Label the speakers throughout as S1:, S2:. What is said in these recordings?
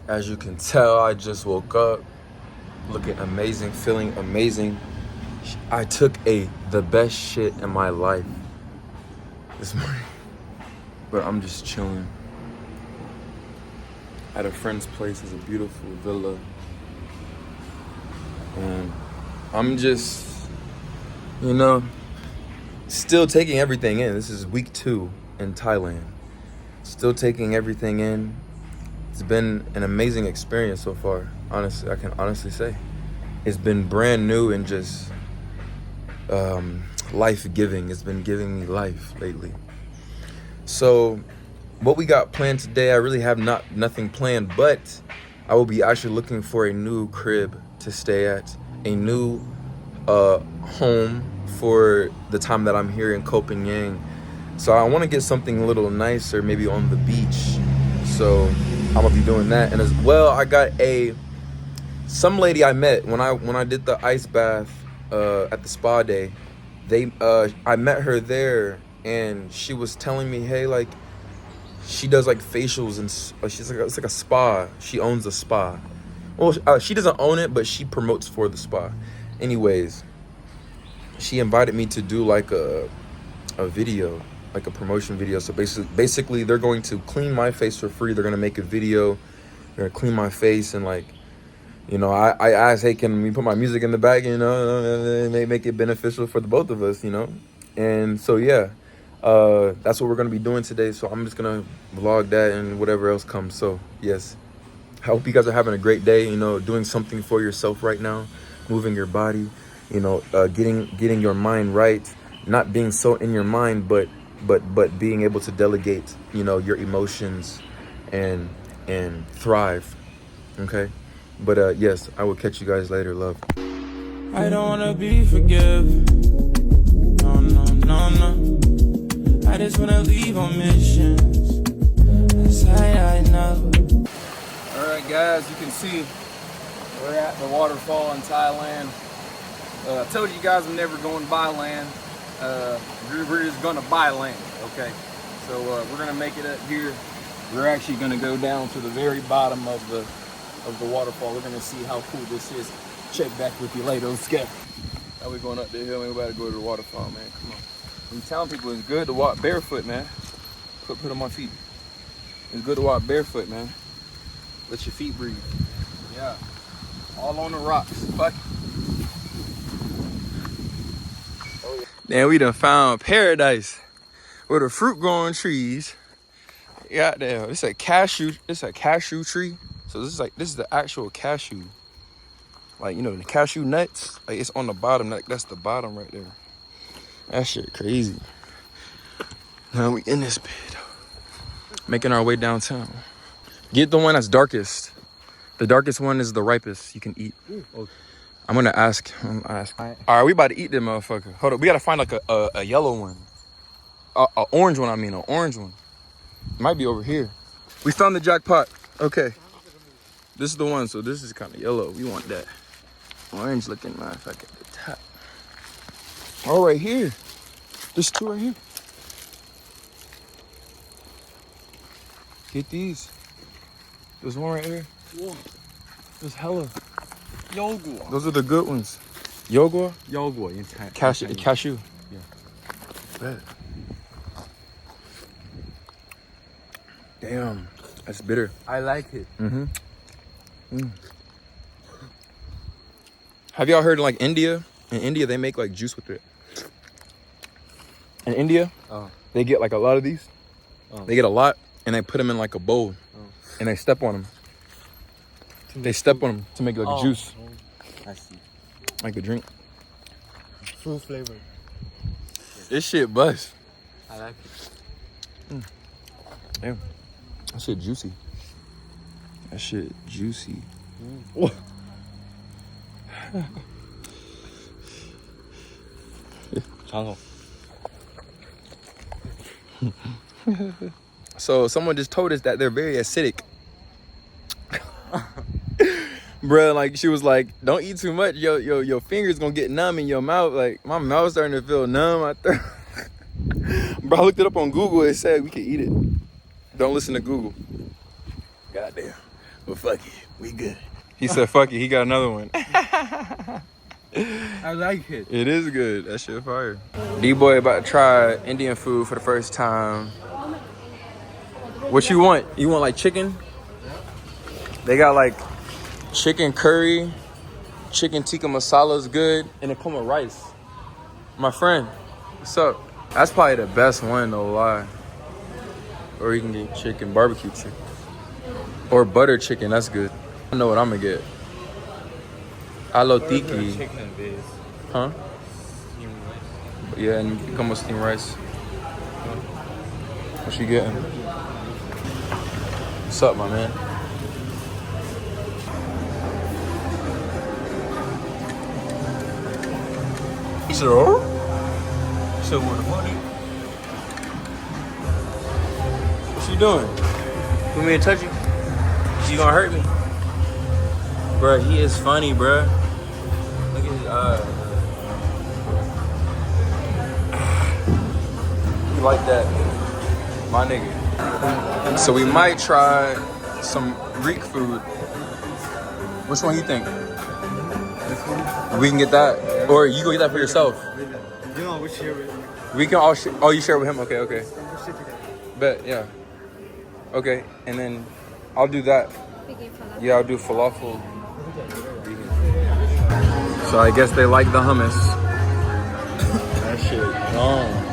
S1: As you can tell, I just woke up looking amazing, feeling amazing. I took the best shit in my life this morning, but I'm just chilling at a friend's place. It's a beautiful villa, and I'm just, still taking everything in. This is week 2 in Thailand. Still taking everything in. It's been an amazing experience so far. Honestly, I can honestly say it's been brand new and just life-giving. It's been giving me life lately. So what we got planned today, I really have nothing planned, but I will be actually looking for a new crib to stay at, a new home for the time that I'm here in Copenhagen. So I want to get something a little nicer, maybe on the beach. So I'm gonna be doing that. And as well, I got some lady I met when I did the ice bath at the spa day. I met her there, and she was telling me, hey, like, she does like facials, and it's like a spa. She owns a spa. Well, she doesn't own it, but she promotes for the spa. Anyways, she invited me to do like a video, like a promotion video. So basically they're going to clean my face for free. They're going to make a video. They're going to clean my face, and like, I asked, hey, can we put my music in the back, and make it beneficial for the both of us, And so, yeah, that's what we're going to be doing today. So I'm just going to vlog that and whatever else comes. So, yes, I hope you guys are having a great day, doing something for yourself right now, moving your body, getting your mind right, not being so in your mind, but being able to delegate, your emotions and thrive. Okay. But yes, I will catch you guys later. Love.
S2: I don't wanna be forgiven. No, no, no, no. I just wanna leave on missions. That's I know.
S3: Alright guys, you can see we're at the waterfall in Thailand. I told you guys I'm never going to buy land. We're just gonna buy land, okay? So we're gonna make it up here. We're actually gonna go down to the very bottom of the waterfall. We're gonna see how cool this is. Check back with you later. Let's go. Now we're going up the hill, and we're about to go to the waterfall, man. Come on. I'm telling people it's good to walk barefoot, man. Put on my feet. It's good to walk barefoot, man. Let your feet breathe. Yeah. All on the rocks. Fuck it. Oh, yeah.
S1: Damn, we done found paradise with the fruit growing trees. Goddamn, it's a cashew tree. So this is the actual cashew. Like, the cashew nuts, like, it's on the bottom. Like, that's the bottom right there. That shit crazy. Now we in this bed, making our way downtown. Get the one that's darkest. The darkest one is the ripest you can eat.
S3: Okay.
S1: I'm gonna ask. All right, we about to eat them motherfucker. Hold up, we gotta find like a yellow one. A orange one, an orange one. It might be over here. We found the jackpot. Okay. This is the one, so this is kind of yellow. We want that orange looking motherfucker at the top. Oh, right here. There's 2 right here. Get these. There's one right here.
S3: Whoa.
S1: There's hella.
S3: Yogurt.
S1: Those are the good ones. Yogurt?
S3: Yogurt in Thai.
S1: Cashew.
S3: Yeah.
S1: Bet. Damn. That's bitter.
S3: I like it.
S1: Mm-hmm. Mm. Have y'all heard of like India? In India, they make like juice with it. In India, they get like a lot of these. They get a lot, and they put them in like a bowl, and they step on them. They step on them to make like juice.
S3: I see.
S1: Like a drink.
S3: Fruit flavor.
S1: This shit bust.
S3: I like it.
S1: Damn. That shit juicy. That shit juicy. Mm. So someone just told us that they're very acidic. Bruh, like she was like, don't eat too much. Your fingers gonna get numb in your mouth. Like my mouth's starting to feel numb. Bro, I looked it up on Google. It said we could eat it. Don't listen to Google. Goddamn. Well, fuck it. We good. He said, fuck it. He got another one.
S3: I like it.
S1: It is good. That shit fire. D-boy about to try Indian food for the first time. What you want? You want like chicken? They got like chicken curry, chicken tikka masala is good, and it come with rice. My friend, what's up? That's probably the best one, no lie. Or you can get chicken, barbecue chicken. Or butter chicken, that's good. I know what I'm gonna get. Alo tiki.
S4: Chicken base.
S1: Huh? Yeah, and come with steamed rice. What you getting? What's up, my man? He said, oh? So what the money? What you doing? You want me to touch you? You gonna hurt me? Bruh, he is funny, bruh. Look at his eyes. You like that? My nigga. So we might try some Greek food. Which one you think?
S4: This one?
S1: We can get that, or you go get that for yourself.
S4: You know, we share it.
S1: We can all. Oh, you share with him? Okay, okay.
S4: We share together.
S1: Bet, yeah. Okay, and then I'll do that. Yeah, I'll do falafel. So I guess they like the hummus. That shit,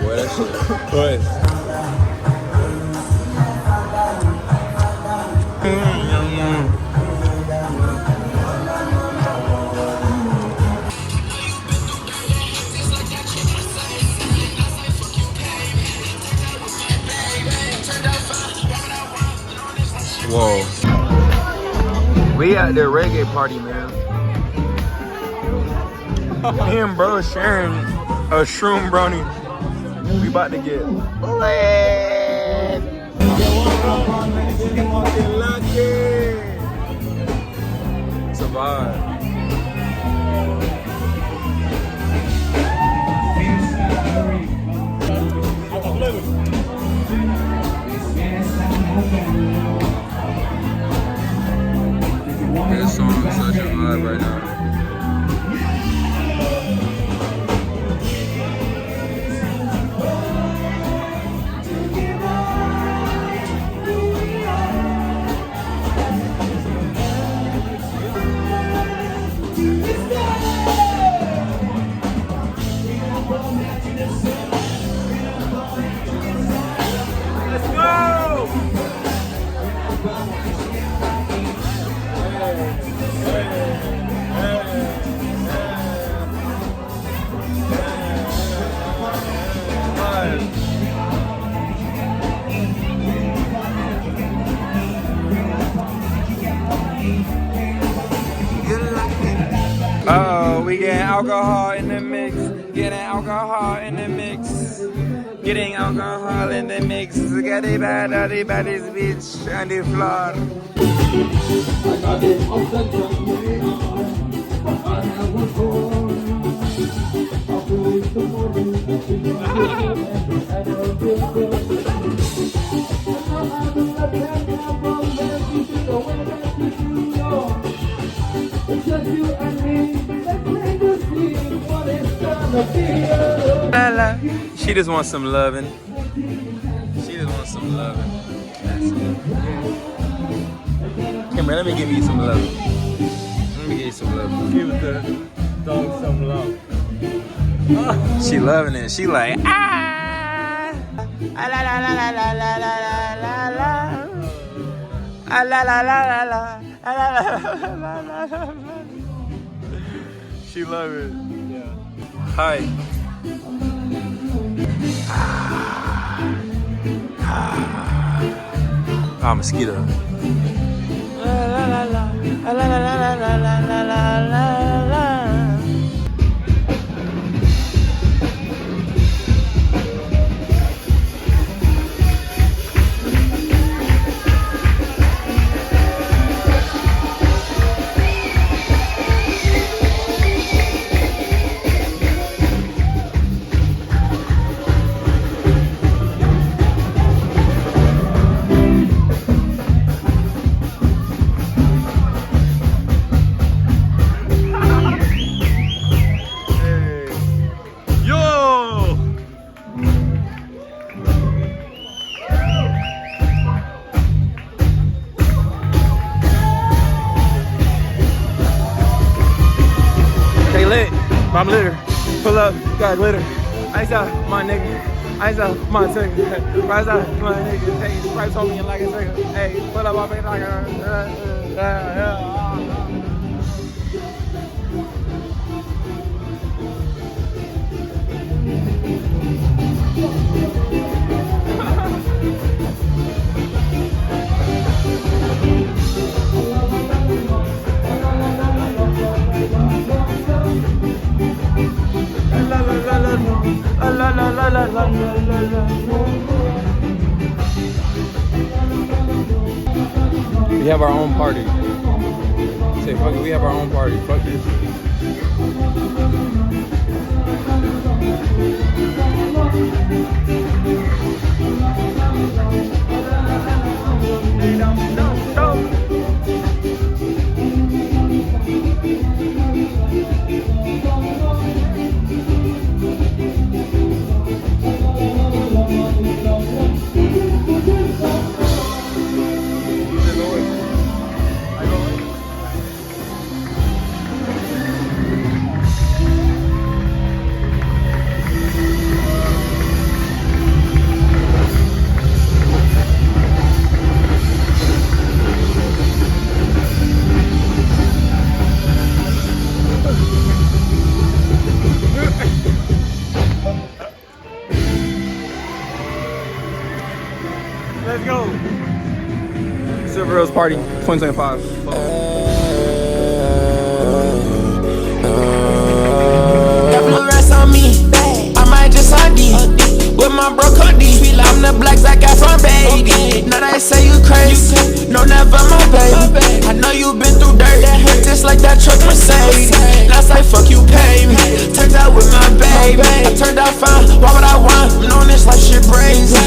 S1: boy, that shit. Good. Whoa. We at the reggae party, man. Me and bro sharing a shroom brownie. We about to get lit. It's a vibe. This song is such a vibe right now. Oh, we getting alcohol in the mix. Getting alcohol in the mix. Getting alcohol in the mix. Get it bad, dirty, bad, this bitch on the floor. La la. She just wants some loving. She just wants some loving. That's it. Come here, let me give you some love. Let me give you some love.
S4: Give the dog some love.
S1: She loving it. She like ah. La la la la la la la la la. La la la la la la. La la la la la. She love it.
S4: Yeah.
S1: Hi. Ah, mosquito. La la la la la la la la la la la.
S3: I'm litter. Pull up, got glitter. Ice out, my nigga. Ice out, my nigga. Rise out, my nigga. Hey, stripes on me like a nigga. Hey, pull up, my nigga. We have our own party. Say, fuck it, we have our own party. Fuck this. Let's go. Silver Rose Party 2025.
S2: Got blue rest on me. I might just ID with my bro Cody. I'm the black Zac got from baby. Now they say you crazy. No, never my baby. I know you been through dirt. Just like that truck Mercedes. Last night, fuck you, pay me. Turned out with my baby. I turned out fine. Why would I want? I'm on this like shit brazy.